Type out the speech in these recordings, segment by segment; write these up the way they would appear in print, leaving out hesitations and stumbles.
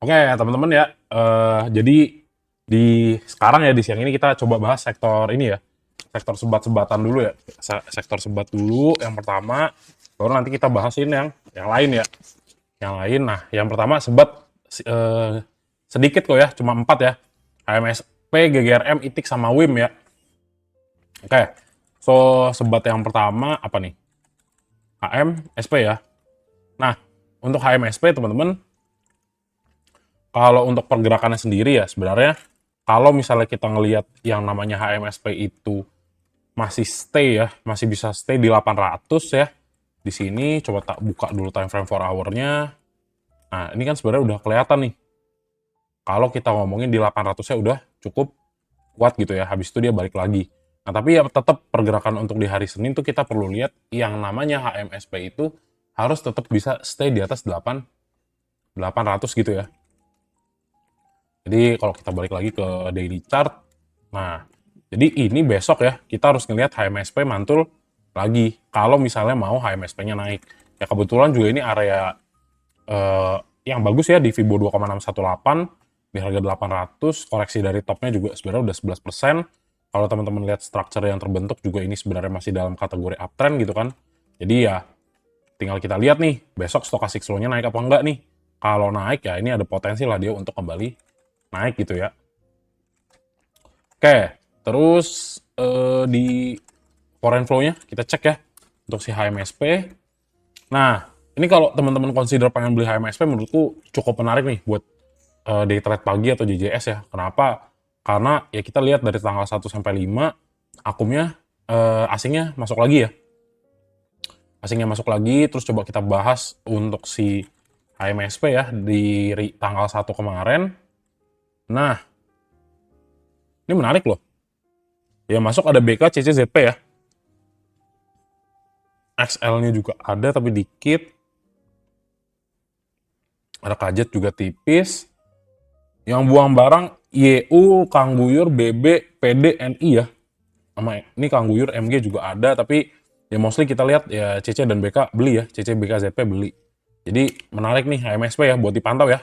Oke, teman-teman ya. Jadi di sekarang ya di siang ini kita coba bahas sektor ini ya. Sektor sebat-sebatan dulu ya. Sektor sebat dulu yang pertama, baru nanti kita bahasin yang lain ya. Yang lain. Nah, yang pertama sebat sedikit kok ya, cuma 4 ya. HMSP, GGRM, ITIK sama WIM ya. Oke. So, sebat yang pertama apa nih? HMSP ya. Nah, untuk HMSP teman-teman, kalau untuk pergerakannya sendiri ya sebenarnya kalau misalnya kita ngelihat yang namanya HMSP itu masih stay ya, masih bisa stay di 800 ya. Di sini coba tak buka dulu time frame 4 hour-nya. Nah, ini kan sebenarnya udah kelihatan nih. Kalau kita ngomongin di 800-nya udah cukup kuat gitu ya. Habis itu dia balik lagi. Nah, tapi ya tetap pergerakan untuk di hari Senin tuh kita perlu lihat yang namanya HMSP itu harus tetap bisa stay di atas 800 gitu ya. Jadi kalau kita balik lagi ke daily chart, nah jadi ini besok ya kita harus ngelihat HMSP mantul lagi. Kalau misalnya mau HMSP-nya naik, ya kebetulan juga ini area yang bagus ya di Fibo 2,618 di harga 800, koreksi dari topnya juga sebenarnya udah 11%. Kalau teman-teman lihat structure yang terbentuk juga ini sebenarnya masih dalam kategori uptrend gitu kan. Jadi ya tinggal kita lihat nih besok stochastic slow-nya naik apa enggak nih. Kalau naik ya ini ada potensi lah dia untuk kembali naik gitu ya. Oke, terus di foreign flow-nya kita cek ya untuk si HMSP. Nah, ini kalau teman-teman consider pengen beli HMSP menurutku cukup menarik nih buat day trade pagi atau JJS ya. Kenapa? Karena ya kita lihat dari tanggal 1 sampai 5 akumnya asingnya masuk lagi ya. Asingnya masuk lagi, terus coba kita bahas untuk si HMSP ya di tanggal 1 kemarin. Nah, ini menarik loh. Ya masuk ada BK, CCZP ya. XL-nya juga ada tapi dikit. Ada kajet juga tipis. Yang buang barang YU, Kang Buyur, BB, PD, NI ya. Sama ini Kang Buyur, MG juga ada tapi ya mostly kita lihat ya CC dan BK beli ya. CC, BK, ZP beli. Jadi menarik nih HMSP ya buat dipantau ya.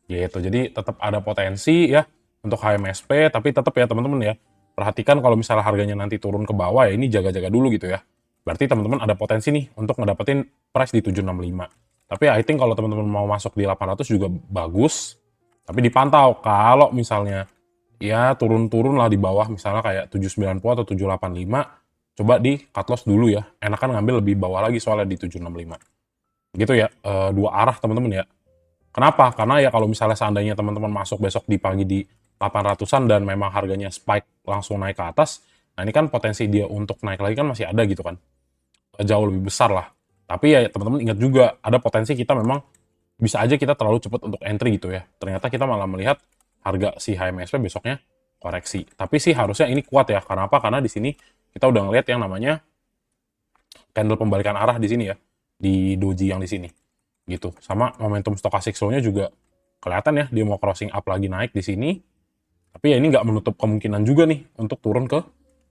Gitu. Jadi tetap ada potensi ya untuk HMSP tapi tetap ya teman-teman ya. Perhatikan kalau misalnya harganya nanti turun ke bawah ya ini jaga-jaga dulu gitu ya. Berarti teman-teman ada potensi nih untuk ngedapetin price di 765. Tapi I think kalau teman-teman mau masuk di 800 juga bagus. Tapi dipantau kalau misalnya ya turun-turun lah di bawah misalnya kayak 790 atau 785 coba di cut loss dulu ya. Enakan ngambil lebih bawah lagi soalnya di 765. Gitu ya. Dua arah teman-teman ya. Kenapa? Karena ya kalau misalnya seandainya teman-teman masuk besok di pagi di 800-an dan memang harganya spike langsung naik ke atas, nah ini kan potensi dia untuk naik lagi kan masih ada gitu kan. Jauh lebih besar lah. Tapi ya teman-teman ingat juga ada potensi kita memang bisa aja kita terlalu cepat untuk entry gitu ya. Ternyata kita malah melihat harga si HMSP besoknya koreksi. Tapi sih harusnya ini kuat ya. Karena apa? Karena di sini kita udah ngelihat yang namanya candle pembalikan arah di sini ya. Di doji yang di sini. Gitu. Sama momentum stochastic slow-nya juga kelihatan ya dia mau crossing up lagi naik di sini. Tapi ya ini nggak menutup kemungkinan juga nih untuk turun ke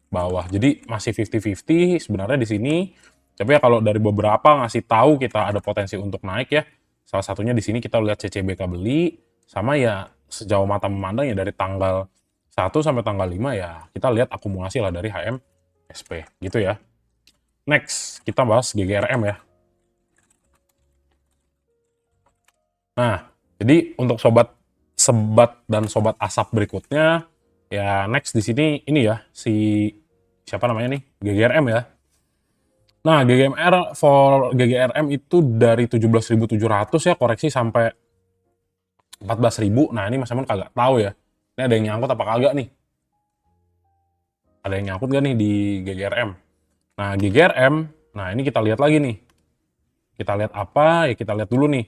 bawah. Jadi masih 50-50 sebenarnya di sini. Tapi ya kalau dari beberapa ngasih tahu kita ada potensi untuk naik ya. Salah satunya di sini kita lihat CCBK beli sama ya sejauh mata memandang ya dari tanggal 1 sampai tanggal 5 ya kita lihat akumulasi lah dari HMSP gitu ya. Next, kita bahas GGRM ya. Nah, jadi untuk sobat sebat dan sobat asap berikutnya ya next di sini ini ya si siapa namanya nih GGRM ya. Nah, GGRM itu dari 17.700 ya koreksi sampai 14.000. Nah, ini Mas Emon kagak tahu ya. Ini ada yang nyangkut apa kagak nih? Ada yang nyangkut gak nih di GGRM? Nah, GGRM, nah ini kita lihat lagi nih. Kita lihat apa? Ya kita lihat dulu nih.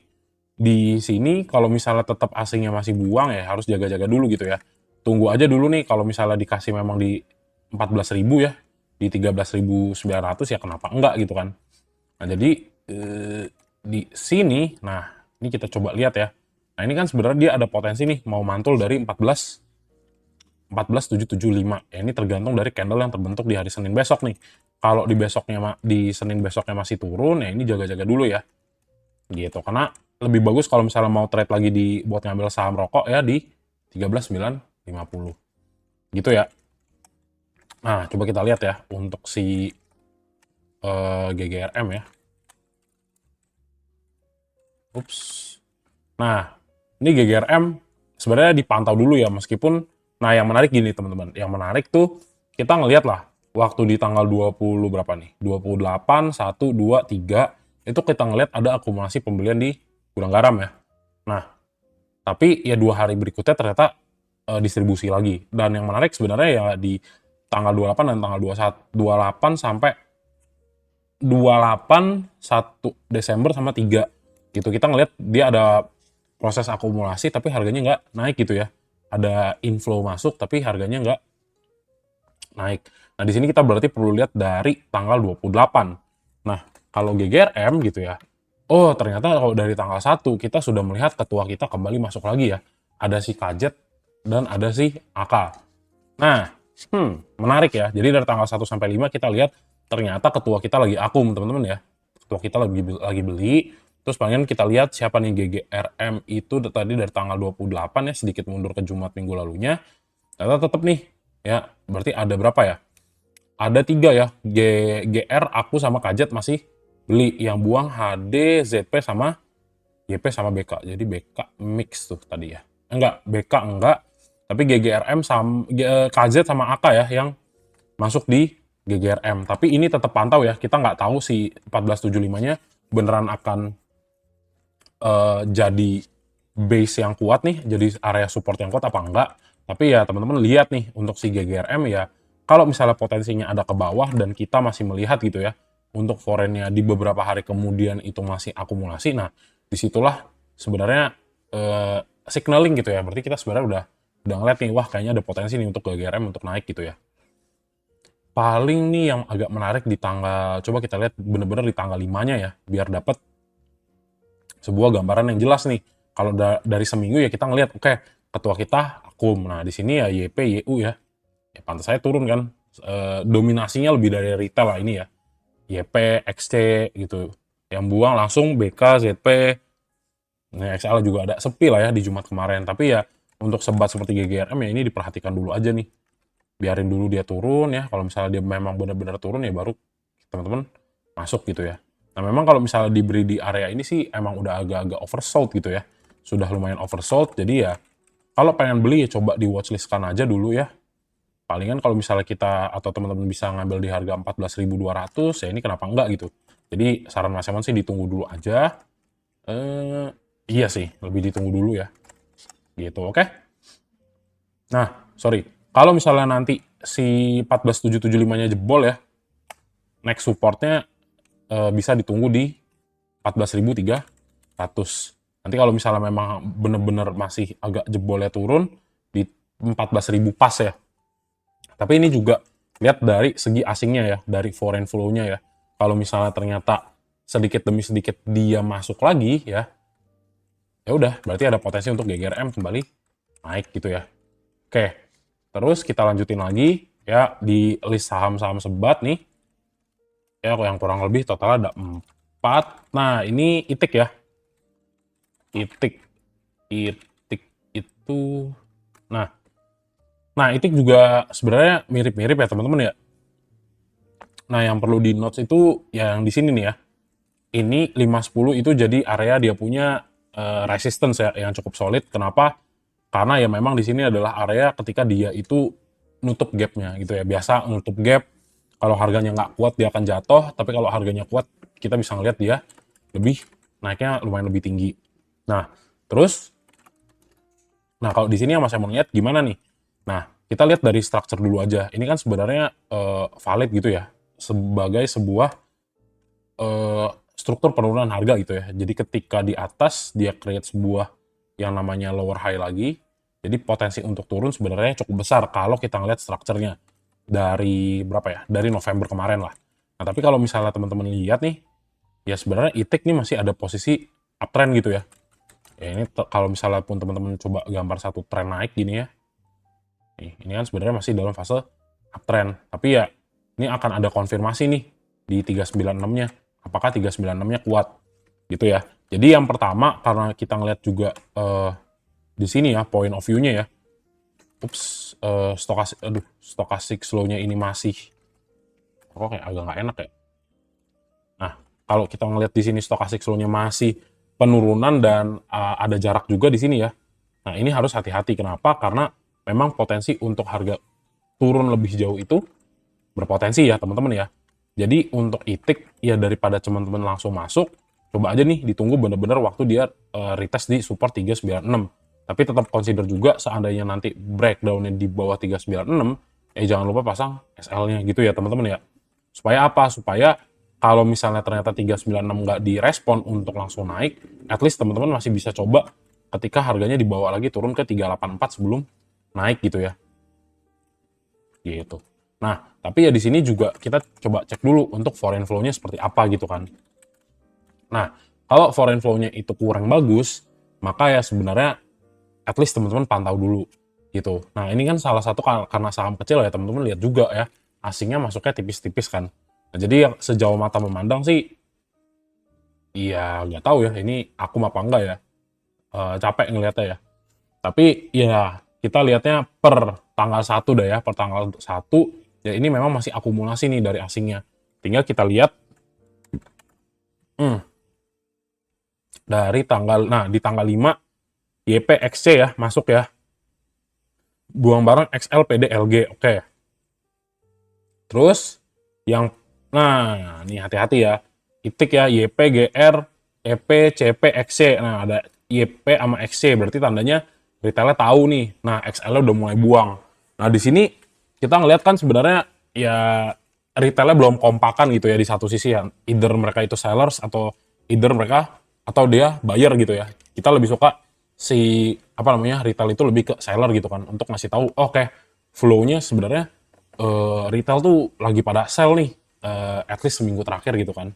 Di sini kalau misalnya tetap asingnya masih buang ya harus jaga-jaga dulu gitu ya. Tunggu aja dulu nih kalau misalnya dikasih memang di 14.000 ya, di 13.900 ya kenapa enggak gitu kan. Nah, jadi di sini, nah ini kita coba lihat ya. Nah, ini kan sebenarnya dia ada potensi nih mau mantul dari 14.775. Ya, ini tergantung dari candle yang terbentuk di hari Senin besok nih. Kalau di besoknya di Senin besoknya masih turun ya ini jaga-jaga dulu ya. Gitu. Karena lebih bagus kalau misalnya mau trade lagi buat ngambil saham rokok ya di 13.950 gitu ya. Nah, coba kita lihat ya untuk si GGRM ya. Ups. Nah, ini GGRM sebenarnya dipantau dulu ya, meskipun, nah yang menarik gini teman-teman, yang menarik tuh kita ngelihat lah waktu di tanggal 20 berapa nih, 28, 1, 2, 3, itu kita ngelihat ada akumulasi pembelian di gudang garam ya. Nah, tapi ya 2 hari berikutnya ternyata distribusi lagi. Dan yang menarik sebenarnya ya di tanggal 28 dan tanggal 21, 28 sampai 28, 1 Desember sama 3 gitu. Kita ngelihat dia ada proses akumulasi tapi harganya nggak naik gitu ya. Ada inflow masuk tapi harganya nggak naik. Nah, di sini kita berarti perlu lihat dari tanggal 28. Nah, kalau GGRM gitu ya. Oh, ternyata kalau dari tanggal 1 kita sudah melihat ketua kita kembali masuk lagi ya. Ada si Kajet dan ada si AK. Nah, menarik ya. Jadi dari tanggal 1 sampai 5 kita lihat ternyata ketua kita lagi akum, teman-teman ya. Ketua kita lagi beli. Terus pengen kita lihat siapa nih GGRM itu tadi dari tanggal 28 ya, sedikit mundur ke Jumat minggu lalunya. Ternyata tetap nih ya. Berarti ada berapa ya? Ada 3 ya. GR, aku sama Kajet masih beli. Yang buang HD, ZP sama YP sama BK. Jadi BK mix tuh tadi ya. Enggak, BK enggak. Tapi GGRM sama KZ sama AK ya yang masuk di GGRM. Tapi ini tetap pantau ya. Kita nggak tahu si 1475-nya beneran akan jadi base yang kuat nih, jadi area support yang kuat apa enggak. Tapi ya teman-teman lihat nih untuk si GGRM ya, kalau misalnya potensinya ada ke bawah dan kita masih melihat gitu ya, untuk foreignnya di beberapa hari kemudian itu masih akumulasi, nah disitulah sebenarnya signaling gitu ya, berarti kita sebenarnya udah ngeliat nih, wah kayaknya ada potensi nih untuk GGRM untuk naik gitu ya. Paling nih yang agak menarik di tanggal, coba kita lihat bener-bener di tanggal 5-nya ya, biar dapat sebuah gambaran yang jelas nih. Kalau dari seminggu ya kita ngelihat, oke, ketua kita akum. Nah, di sini ya YP, YU ya. Ya pantas saya turun kan. Dominasinya lebih dari retail lah ini ya. YP, XC gitu. Yang buang langsung BK, ZP. Nah, XL juga ada sepi lah ya di Jumat kemarin. Tapi ya untuk sebat seperti GGRM ya ini diperhatikan dulu aja nih. Biarin dulu dia turun ya. Kalau misalnya dia memang benar-benar turun ya baru teman-teman masuk gitu ya. Nah, memang kalau misalnya diberi di area ini sih emang udah agak-agak oversold gitu ya. Sudah lumayan oversold, jadi ya kalau pengen beli ya coba di watchlist-kan aja dulu ya. Palingan kalau misalnya kita atau teman-teman bisa ngambil di harga 14.200 ya ini kenapa enggak gitu. Jadi saran Mas Emon sih ditunggu dulu aja. Iya sih, lebih ditunggu dulu ya. Gitu, oke? Nah, sorry. Kalau misalnya nanti si 14.775-nya jebol ya, next supportnya bisa ditunggu di 14.300. Nanti kalau misalnya memang bener-bener masih agak jebolnya turun di 14.000 pas ya. Tapi ini juga lihat dari segi asingnya ya, dari foreign flow-nya ya. Kalau misalnya ternyata sedikit demi sedikit dia masuk lagi ya, ya udah berarti ada potensi untuk GGRM kembali naik gitu ya. Oke, terus kita lanjutin lagi ya di list saham-saham sebat nih. Ya yang kurang lebih total ada 4. Nah, ini ITIK ya. ITIK itu, nah ITIK juga sebenarnya mirip-mirip ya teman-teman ya. Nah, yang perlu di notes itu yang di sini nih ya. Ini 510 itu jadi area dia punya resistance ya yang cukup solid. Kenapa? Karena ya memang di sini adalah area ketika dia itu nutup gapnya gitu ya. Biasa nutup gap, kalau harganya nggak kuat dia akan jatuh, tapi kalau harganya kuat kita bisa ngeliat dia lebih naiknya lumayan lebih tinggi. Nah, terus, nah kalau di sini yang saya mau lihat gimana nih? Nah, kita lihat dari structure dulu aja. Ini kan sebenarnya valid gitu ya, sebagai sebuah struktur penurunan harga gitu ya. Jadi ketika di atas dia create sebuah yang namanya lower high lagi, jadi potensi untuk turun sebenarnya cukup besar kalau kita ngeliat strukturnya dari berapa ya? Dari November kemarin lah. Nah, tapi kalau misalnya teman-teman lihat nih, ya sebenarnya ITIK nih masih ada posisi uptrend gitu ya. Ya ini kalau misalnya pun teman-teman coba gambar satu tren naik gini ya. Nih, ini kan sebenarnya masih dalam fase uptrend. Tapi ya ini akan ada konfirmasi nih di 396-nya. Apakah 396-nya kuat? Gitu ya. Jadi yang pertama karena kita ngeliat juga di sini ya point of view-nya ya. Stochastic slow-nya ini masih kok kayak agak nggak enak ya. Nah, kalau kita ngeliat di sini stochastic slow-nya masih penurunan dan ada jarak juga di sini ya. Nah, ini harus hati-hati. Kenapa? Karena memang potensi untuk harga turun lebih jauh itu berpotensi ya, teman-teman ya. Jadi untuk itik ya daripada teman-teman langsung masuk, coba aja nih ditunggu bener-bener waktu dia retest di support 396. Tapi tetap consider juga seandainya nanti breakdown-nya di bawah 396, jangan lupa pasang SL-nya gitu ya, teman-teman ya. Supaya apa? Supaya kalau misalnya ternyata 396 nggak direspon untuk langsung naik, at least teman-teman masih bisa coba ketika harganya dibawa lagi turun ke 384 sebelum naik gitu ya. Gitu. Nah, tapi ya di sini juga kita coba cek dulu untuk foreign flow-nya seperti apa gitu kan. Nah, kalau foreign flow-nya itu kurang bagus, maka ya sebenarnya at least teman-teman pantau dulu gitu. Nah, ini kan salah satu karena saham kecil ya teman-teman lihat juga ya, asingnya masuknya tipis-tipis kan. Nah, jadi sejauh mata memandang sih, iya nggak tahu ya ini akum apa enggak ya, capek ngelihatnya ya. Tapi ya kita lihatnya per tanggal 1 dah ya, per tanggal 1 ya ini memang masih akumulasi nih dari asingnya. Tinggal kita lihat dari tanggal, nah di tanggal 5 YPXC ya masuk ya. Buang barang XL PD LG, oke. Terus yang nah, ini hati-hati ya. Itik ya YP GR EP CP XC. Nah, ada YP sama XC berarti tandanya retailnya tahu nih. Nah, XL-nya udah mulai buang. Nah, di sini kita ngelihat kan sebenarnya ya retailnya belum kompakan gitu ya di satu sisi ya. Either mereka itu sellers atau either mereka atau dia buyer gitu ya. Kita lebih suka si apa namanya retail itu lebih ke seller gitu kan untuk ngasih tahu oke, flow-nya sebenarnya retail tuh lagi pada sell nih at least seminggu terakhir gitu kan.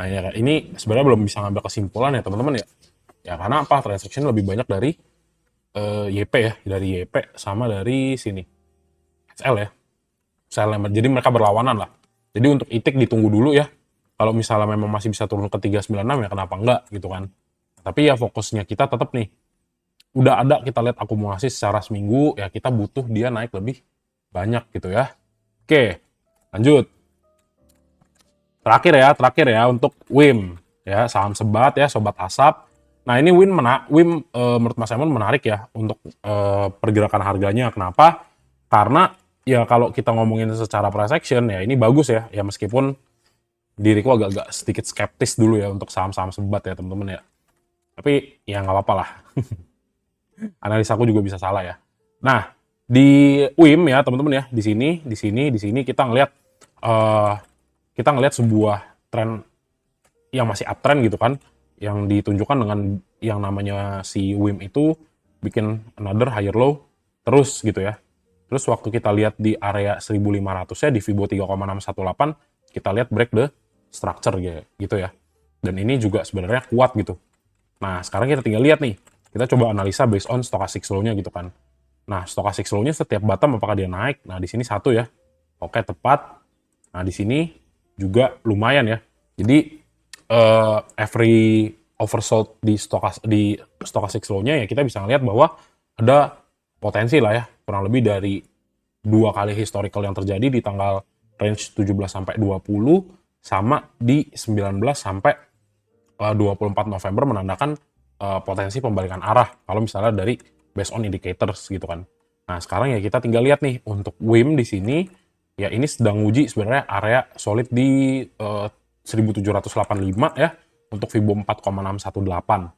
Nah ya ini sebenarnya belum bisa ngambil kesimpulan ya teman-teman ya. Ya karena apa, transaction lebih banyak dari YP ya, dari YP sama dari sini XL ya. Jadi mereka berlawanan lah. Jadi untuk itik ditunggu dulu ya. Kalau misalnya memang masih bisa turun ke 396 ya kenapa enggak gitu kan. Tapi ya fokusnya kita tetap nih. Udah ada kita lihat akumulasi secara seminggu ya kita butuh dia naik lebih banyak gitu ya. Oke, lanjut. Terakhir ya untuk WIM ya, saham sebat ya, sobat asap. Nah, ini WIM menurut Mas Emon menarik ya untuk pergerakan harganya. Kenapa? Karena ya kalau kita ngomongin secara price action ya ini bagus ya. Ya meskipun diriku agak-agak sedikit skeptis dulu ya untuk saham-saham sebat ya, teman-teman ya. Tapi ya nggak apa-apa lah. Analisaku juga bisa salah ya. Nah, di WIM ya, teman-teman ya, di sini kita ngelihat eh sebuah tren yang masih uptrend gitu kan, yang ditunjukkan dengan yang namanya si WIM itu bikin another higher low terus gitu ya. Terus waktu kita lihat di area 1500 ya di Fibo 3,618 kita lihat break the structure gitu ya. Dan ini juga sebenarnya kuat gitu. Nah, sekarang kita tinggal lihat nih. Kita coba analisa based on stochastic slow-nya gitu kan. Nah, stochastic slow-nya setiap bottom apakah dia naik? Nah, di sini satu ya. Oke, tepat. Nah, di sini juga lumayan ya. Jadi every oversold di stochastic slow-nya ya kita bisa ngeliat bahwa ada potensi lah ya, kurang lebih dari 2 kali historical yang terjadi di tanggal range 17 sampai 20 sama di 19 sampai 24 November menandakan potensi pembalikan arah kalau misalnya dari based on indicators gitu kan. Nah, sekarang ya kita tinggal lihat nih untuk WIM di sini ya ini sedang uji sebenarnya area solid di 1785 ya untuk Fibo 4,618.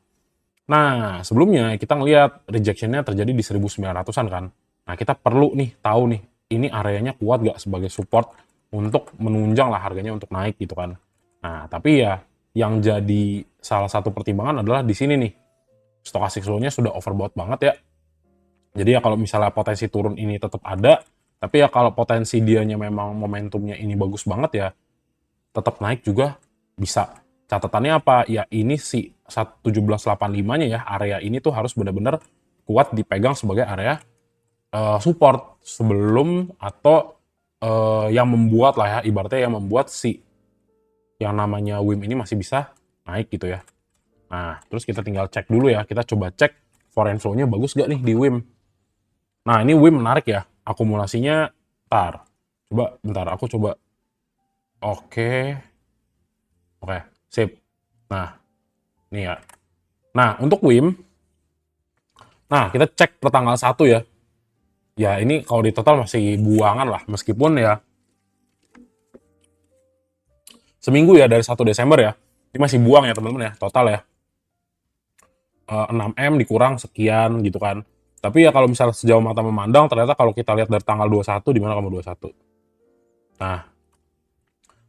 Nah, sebelumnya kita ngelihat rejection-nya terjadi di 1900-an kan. Nah, kita perlu nih tahu nih ini areanya kuat gak sebagai support untuk menunjang lah harganya untuk naik gitu kan. Nah, tapi ya yang jadi salah satu pertimbangan adalah di sini nih. Stochastic slow-nya sudah overbought banget ya. Jadi ya kalau misalnya potensi turun ini tetap ada, tapi ya kalau potensi dianya memang momentumnya ini bagus banget ya, tetap naik juga bisa. Catatannya apa? Ya ini si 1785-nya ya, area ini tuh harus benar-benar kuat dipegang sebagai area support sebelum atau yang membuat lah ya, ibaratnya yang membuat si yang namanya WIM ini masih bisa naik gitu ya. Nah, terus kita tinggal cek dulu ya. Kita coba cek foreign flow-nya bagus gak nih di WIM. Nah, ini WIM menarik ya. Akumulasinya, bentar, aku coba. Oke, oke, sip. Nah, ini ya. Nah, untuk WIM, nah kita cek per tanggal 1 ya. Ya, ini kalau di total masih buangan lah. Meskipun ya, seminggu ya dari 1 Desember ya. Ini masih buang ya teman-teman ya, total ya. 6M dikurang sekian gitu kan. Tapi ya kalau misalnya sejauh mata memandang, ternyata kalau kita lihat dari tanggal 21, di mana kamu 21? Nah,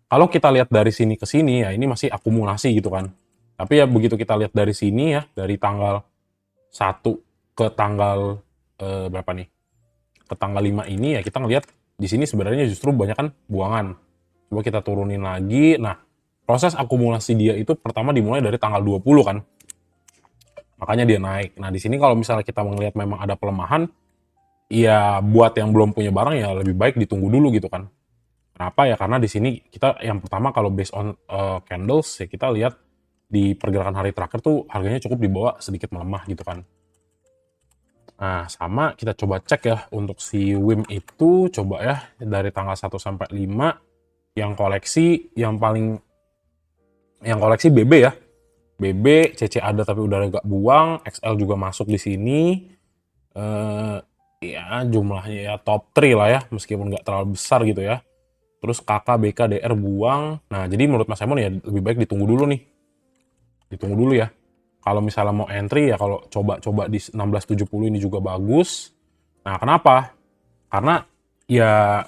kalau kita lihat dari sini ke sini, ya ini masih akumulasi gitu kan. Tapi ya begitu kita lihat dari sini ya, dari tanggal 1 ke tanggal berapa nih? Ke tanggal 5 ini ya kita ngelihat di sini sebenarnya justru banyak kan buangan. Coba kita turunin lagi. Nah, proses akumulasi dia itu pertama dimulai dari tanggal 20 kan. Makanya dia naik. Nah, di sini kalau misalnya kita melihat memang ada pelemahan, ya buat yang belum punya barang ya lebih baik ditunggu dulu gitu kan. Kenapa ya? Karena di sini kita yang pertama kalau based on candles ya kita lihat di pergerakan hari terakhir tuh harganya cukup di bawah sedikit melemah gitu kan. Nah, sama kita coba cek ya untuk si WIM itu coba ya dari tanggal 1 sampai 5 yang koleksi BB ya. BB, CC ada tapi udah agak buang, XL juga masuk di sini. Ya jumlahnya ya top 3 lah ya, meskipun nggak terlalu besar gitu ya. Terus KK, BK, DR buang. Nah, jadi menurut Mas Simon ya lebih baik ditunggu dulu nih. Ditunggu dulu ya. Kalau misalnya mau entry ya kalau coba-coba di 1670 ini juga bagus. Nah, kenapa? Karena ya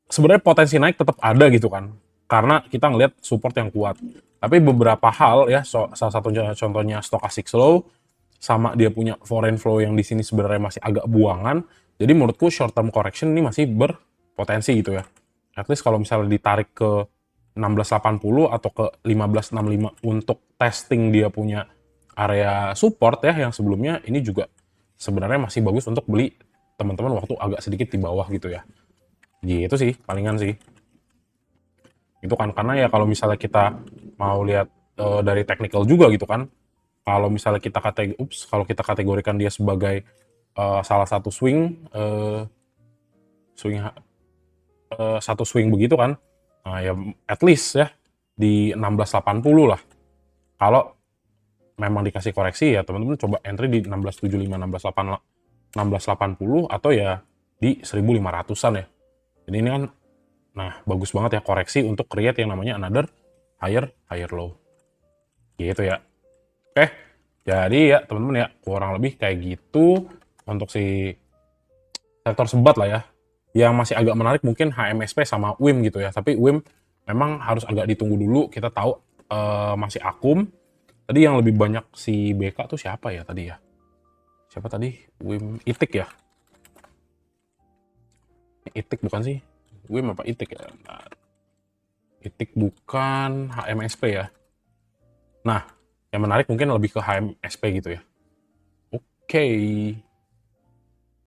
sebenarnya potensi naik tetap ada gitu kan. Karena kita ngelihat support yang kuat. Tapi beberapa hal ya, salah satu contohnya stochastic slow, sama dia punya foreign flow yang di sini sebenarnya masih agak buangan. Jadi menurutku short term correction ini masih berpotensi gitu ya. At least kalau misalnya ditarik ke 1680 atau ke 1565 untuk testing dia punya area support ya yang sebelumnya, ini juga sebenarnya masih bagus untuk beli teman-teman waktu agak sedikit di bawah gitu ya. Gitu sih, palingan sih. Itu kan karena ya kalau misalnya kita mau lihat dari technical juga gitu kan. Kalau misalnya kalau kita kategorikan dia sebagai salah satu satu swing begitu kan. Nah, ya at least ya di 1680 lah. Kalau memang dikasih koreksi ya teman-teman coba entry di 1675, 1680 atau ya di 1500-an ya. Jadi ini kan nah bagus banget ya koreksi untuk create yang namanya another higher low. Gitu ya. Oke. Jadi ya teman-teman ya kurang lebih kayak gitu untuk si sektor sebat lah ya. Yang masih agak menarik mungkin HMSP sama WIM gitu ya. Tapi WIM memang harus agak ditunggu dulu. Kita tahu masih akum. Tadi yang lebih banyak si BK tuh siapa ya tadi ya? Siapa tadi? WIM Itik ya? Itik bukan sih? WIM apa Itik ya? Nah, Itik bukan HMSP ya. Nah, yang menarik mungkin lebih ke HMSP gitu ya. Oke.